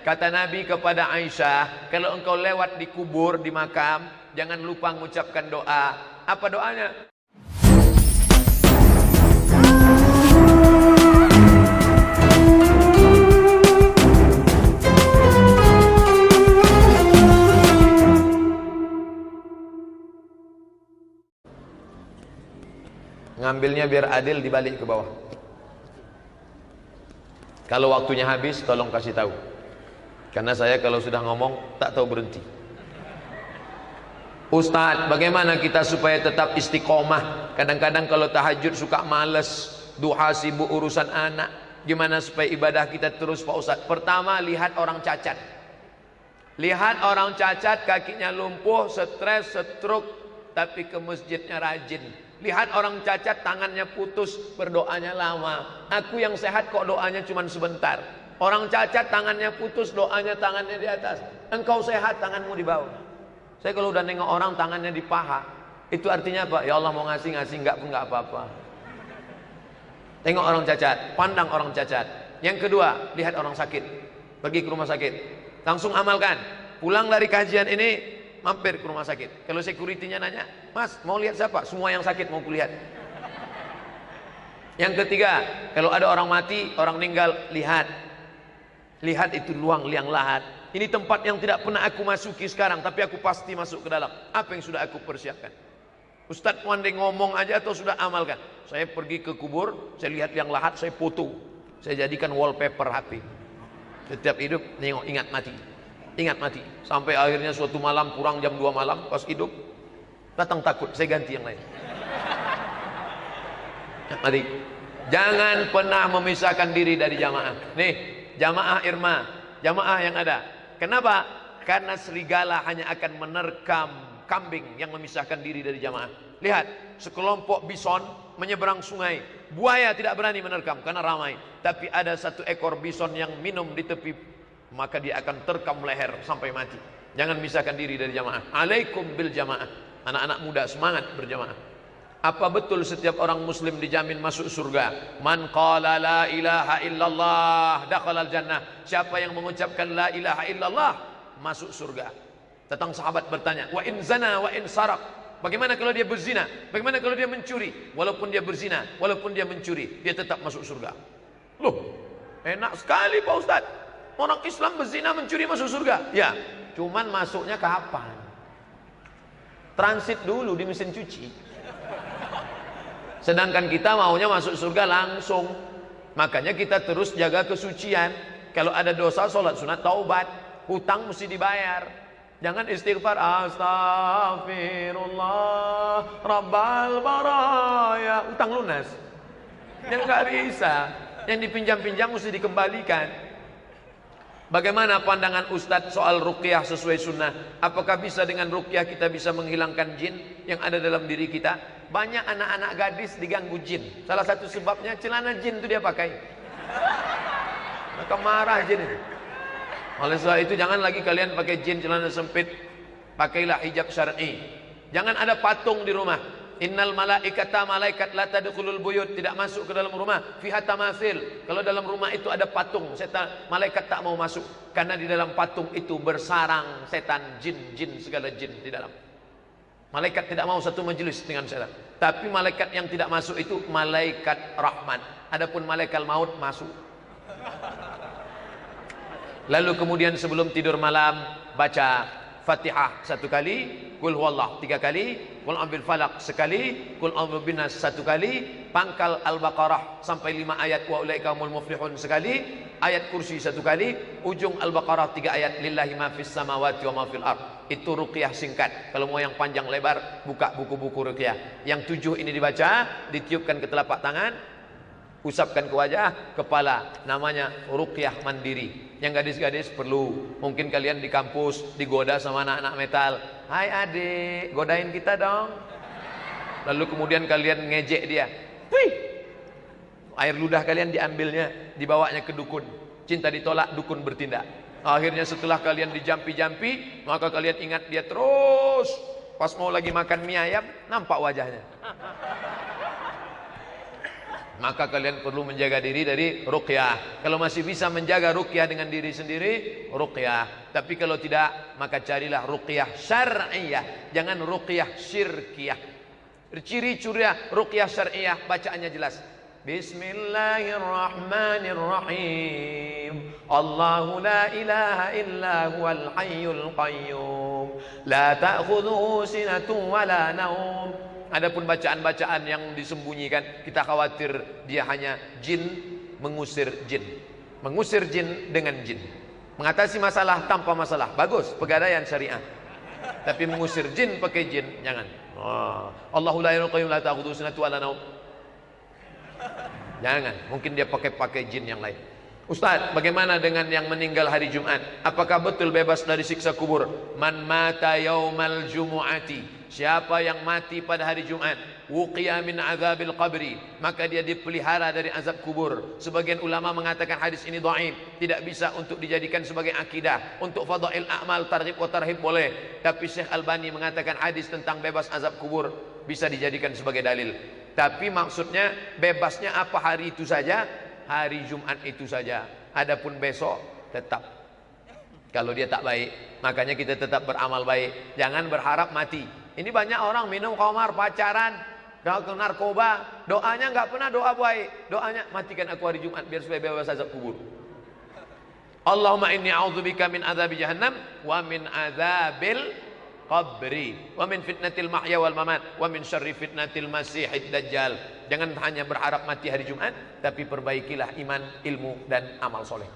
Kata Nabi kepada Aisyah, kalau engkau lewat di kubur, di makam, jangan lupa mengucapkan doa. Apa doanya? Ngambilnya biar adil, dibalik ke bawah. Kalau waktunya habis, tolong kasih tahu. Karena saya kalau sudah ngomong tak tahu berhenti. Ustadz, bagaimana kita supaya tetap istiqomah? Kadang-kadang kalau tahajud suka males, duha sibuk urusan anak. Gimana supaya ibadah kita terus, Pak Ustadz? Pertama, lihat orang cacat. Lihat orang cacat, kakinya lumpuh, stres, stroke, tapi ke masjidnya rajin. Lihat orang cacat, tangannya putus, berdoanya lama. Aku yang sehat kok doanya cuma sebentar. Orang cacat tangannya putus, doanya tangannya di atas. Engkau sehat, tanganmu di bawah. Saya kalau udah nengok orang tangannya di paha, itu artinya apa? Ya Allah mau ngasih, enggak pun enggak apa-apa. Tengok orang cacat, pandang orang cacat. Yang kedua, lihat orang sakit. Pergi ke rumah sakit, langsung amalkan. Pulang dari kajian ini, mampir ke rumah sakit. Kalau security-nya nanya, Mas mau lihat siapa? Semua yang sakit mau kulihat. Yang ketiga, kalau ada orang mati, orang meninggal, lihat. Lihat itu luang liang lahat. Ini tempat yang tidak pernah aku masuki sekarang, tapi aku pasti masuk ke dalam. Apa yang sudah aku persiapkan? Ustadz Wande ngomong aja atau sudah amalkan? Saya pergi ke kubur, saya lihat liang lahat, saya foto. Saya jadikan wallpaper HP. Setiap hidup, nengok, ingat mati. Ingat mati. Sampai akhirnya suatu malam, kurang jam 2 malam, pas hidup, datang takut, saya ganti yang lain. Ingat mati. Jangan pernah memisahkan diri dari jamaah. Nih, jamaah Irma, jamaah yang ada. Kenapa? Karena serigala hanya akan menerkam kambing yang memisahkan diri dari jamaah. Lihat, sekelompok bison menyeberang sungai. Buaya tidak berani menerkam karena ramai. Tapi ada satu ekor bison yang minum di tepi, maka dia akan terkam leher sampai mati. Jangan misahkan diri dari jamaah. Alaikum bil jamaah. Anak-anak muda semangat berjamaah. Apa betul setiap orang muslim dijamin masuk surga? Man qala la ilaha illallah dakhalal jannah. Siapa yang mengucapkan la ilaha illallah masuk surga. Datang sahabat bertanya, wa in zana wa in sarak. Bagaimana kalau dia berzina? Bagaimana kalau dia mencuri? Walaupun dia berzina, walaupun dia mencuri, dia tetap masuk surga. Loh, enak sekali Pak Ustaz. Orang Islam berzina, mencuri masuk surga. Ya, cuman masuknya kapan? Transit dulu di mesin cuci. Sedangkan kita maunya masuk surga langsung. Makanya kita terus jaga kesucian. Kalau ada dosa, sholat sunat, taubat. Hutang mesti dibayar. Jangan istighfar, astaghfirullah rabbal baraya. Hutang lunas. Yang nggak bisa. Yang dipinjam-pinjam mesti dikembalikan. Bagaimana pandangan Ustadz soal ruqyah sesuai sunnah? Apakah bisa dengan ruqyah kita bisa menghilangkan jin yang ada dalam diri kita? Banyak anak-anak gadis diganggu jin. Salah satu sebabnya celana jin itu dia pakai. Maka marah jin itu. Oleh sebab itu jangan lagi kalian pakai jin celana sempit. Pakailah hijab syar'i. Jangan ada patung di rumah. Innal malaikata, malaikat la tadkhulul buyut, tidak masuk ke dalam rumah. Fiha tamasil. Kalau dalam rumah itu ada patung, setan, malaikat tak mau masuk karena di dalam patung itu bersarang setan, jin segala jin di dalam. Malaikat tidak mau satu majelis dengan setan. Tapi malaikat yang tidak masuk itu malaikat rahmat. Adapun malaikat maut masuk. Lalu kemudian sebelum tidur malam baca Fatihah 1 kali, Qul huwallah 3 kali, Qul a'udzu falaq sekali, Qul a'udzu binas 1 kali, pangkal Al-Baqarah sampai 5 ayat wa ulaika humul muflihun sekali, ayat kursi 1 kali, ujung Al-Baqarah 3 ayat lillahi ma fis samawati wa ma fil ard. Itu ruqyah singkat. Kalau mau yang panjang lebar, buka buku-buku ruqyah. Yang 7 ini dibaca, ditiupkan ke telapak tangan, usapkan ke wajah, kepala. Namanya ruqyah mandiri. Yang gadis-gadis perlu. Mungkin kalian di kampus digoda sama anak-anak metal. Hai adik, godain kita dong. Lalu kemudian kalian ngejek dia. Wih, air ludah kalian diambilnya, dibawanya ke dukun. Cinta ditolak, dukun bertindak. Akhirnya setelah kalian dijampi-jampi, maka kalian ingat dia terus. Pas mau lagi makan mie ayam, nampak wajahnya. maka kalian perlu menjaga diri dari ruqyah. Kalau masih bisa menjaga ruqyah dengan diri sendiri, ruqyah. Tapi kalau tidak, maka carilah ruqyah syar'iyah, jangan ruqyah syirkiyah. Ciri-ciri ruqyah syar'iyah bacaannya jelas. Bismillahirrahmanirrahim. Allahu la ilaha illa huwal hayyul qayyum. La ta'khudhuhu sinatun wa la naum. Adapun bacaan-bacaan yang disembunyikan, kita khawatir dia hanya jin mengusir jin. Mengusir jin dengan jin. Mengatasi masalah tanpa masalah. Bagus, pegadaian syariah. Tapi mengusir jin pakai jin, jangan. Allahu la ilaha illa huwa la ta'khudhuhu sinatun wa la naum. Jangan, mungkin dia pakai jin yang lain. Ustaz, bagaimana dengan yang meninggal hari Jumat? Apakah betul bebas dari siksa kubur? Man mata yaumal jumu'ati, siapa yang mati pada hari Jumat, wuqiya min azabil qabri, maka dia dipelihara dari azab kubur. Sebagian ulama mengatakan hadis ini dhaif, tidak bisa untuk dijadikan sebagai akidah. Untuk fadail a'mal targhib wa tarhib boleh, tapi Syekh Albani mengatakan hadis tentang bebas azab kubur bisa dijadikan sebagai dalil. Tapi maksudnya bebasnya apa hari itu saja, hari Jumat itu saja. Adapun besok tetap, kalau dia tak baik, makanya kita tetap beramal baik. Jangan berharap mati. Ini banyak orang minum khamar, pacaran, narkoba, doanya nggak pernah doa baik. Doanya matikan aku hari Jumat biar supaya bebas azab kubur. Allahumma inni a'udzubika min adzabi jahannam wa min adzabil qabri wa min fitnatil mahya wal mamat wa min syarri fitnatil masihid dajjal. Jangan hanya berharap mati hari Jumat, tapi perbaikilah iman, ilmu dan amal soleh.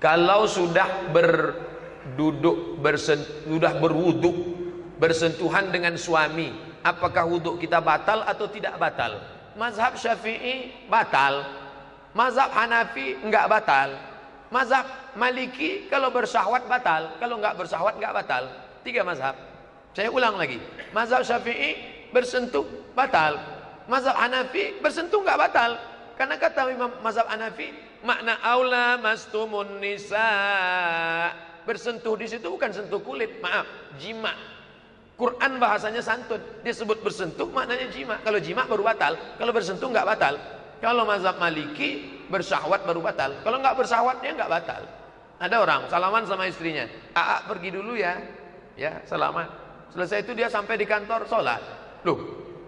Kalau sudah sudah berwuduk, bersentuhan dengan suami, apakah wuduk kita batal atau tidak batal? Mazhab Syafi'i batal, mazhab Hanafi enggak batal, mazhab Maliki kalau bersahwat batal, kalau enggak bersahwat enggak batal. 3 mazhab. Saya ulang lagi. Mazhab Syafi'i bersentuh batal, mazhab Hanafi bersentuh enggak batal. Karena kata mazhab Hanafi, makna aula mastumun nisa, bersentuh di situ bukan sentuh kulit, maaf, jima. Quran bahasanya santun, dia sebut bersentuh maknanya jima. Kalau jima baru batal, kalau bersentuh enggak batal. Kalau mazhab Maliki bersahwat baru batal, kalau enggak bersahwat dia enggak batal. Ada orang salaman sama istrinya, "Aa pergi dulu ya." Ya, salaman. Selesai itu dia sampai di kantor sholat. Loh,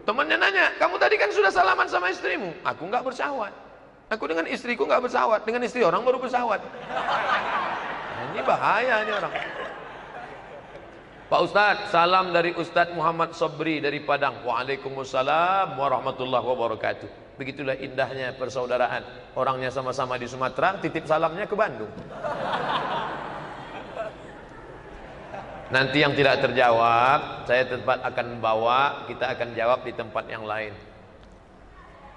temannya nanya, "Kamu tadi kan sudah salaman sama istrimu." "Aku enggak bersahwat. Aku dengan istriku enggak bersahwat, dengan istri orang baru bersahwat." Nah, ini bahaya ini orang. Pak Ustadz, salam dari Ustadz Muhammad Sobri dari Padang. Waalaikumsalam warahmatullahi wabarakatuh. Begitulah indahnya persaudaraan. Orangnya sama-sama di Sumatera, titip salamnya ke Bandung. Nanti yang tidak terjawab, saya tetap akan bawa, kita akan jawab di tempat yang lain.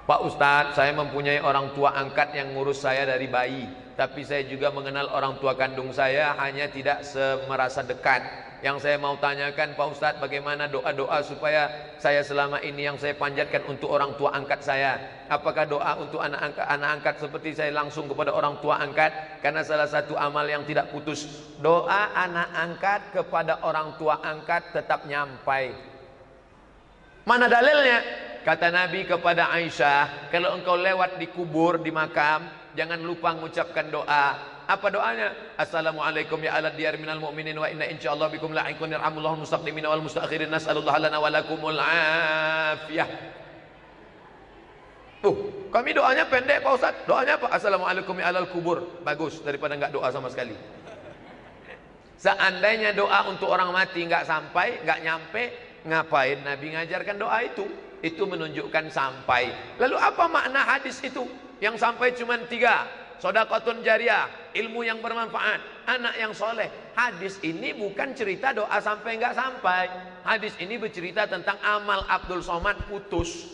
Pak Ustadz, saya mempunyai orang tua angkat yang ngurus saya dari bayi, tapi saya juga mengenal orang tua kandung saya, hanya tidak merasa dekat. Yang saya mau tanyakan Pak Ustadz, bagaimana doa-doa supaya saya selama ini yang saya panjatkan untuk orang tua angkat saya? Apakah doa untuk anak angkat seperti saya langsung kepada orang tua angkat? Karena salah satu amal yang tidak putus, doa anak angkat kepada orang tua angkat tetap nyampai. Mana dalilnya? Kata Nabi kepada Aisyah, kalau engkau lewat di kubur, di makam, jangan lupa mengucapkan doa. Apa doanya? Assalamualaikum ya ala diyar minal mu'minin wa inna insyaallah bikum la'ikun yarhamullahul mustaqdimin wal mustakhirin nas'alullah lana wa lakumul afiyah. Kami doanya pendek Pak Ustaz. Doanya apa? Assalamualaikum ya alal kubur. Bagus daripada enggak doa sama sekali. Seandainya doa untuk orang mati enggak sampai, enggak nyampe, ngapain Nabi ngajarkan doa itu? Itu menunjukkan sampai. Lalu apa makna hadis itu? Yang sampai cuma 3. Shadaqatun jariyah, ilmu yang bermanfaat, anak yang soleh. Hadis ini bukan cerita doa sampai enggak sampai. Hadis ini bercerita tentang amal Abdul Somad putus.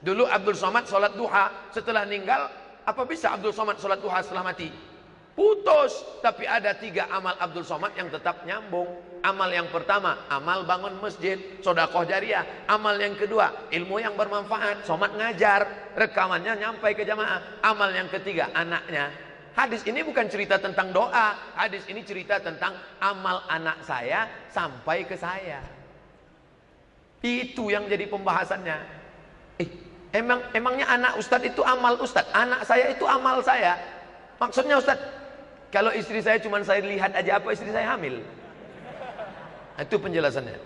Dulu Abdul Somad sholat duha, setelah meninggal, apa bisa Abdul Somad sholat duha setelah mati? Putus. Tapi ada 3 amal Abdul Somad yang tetap nyambung. Amal yang pertama, amal bangun masjid, sedekah jariyah. Amal yang kedua, ilmu yang bermanfaat, Somad ngajar, rekamannya nyampai ke jamaah. Amal yang ketiga, anaknya. Hadis ini bukan cerita tentang doa, hadis ini cerita tentang amal anak saya sampai ke saya. Itu yang jadi pembahasannya. Emangnya anak Ustadz itu amal Ustadz? Anak saya itu amal saya. Maksudnya Ustadz, kalau istri saya cuma saya lihat aja, apa istri saya hamil? Itu penjelasannya.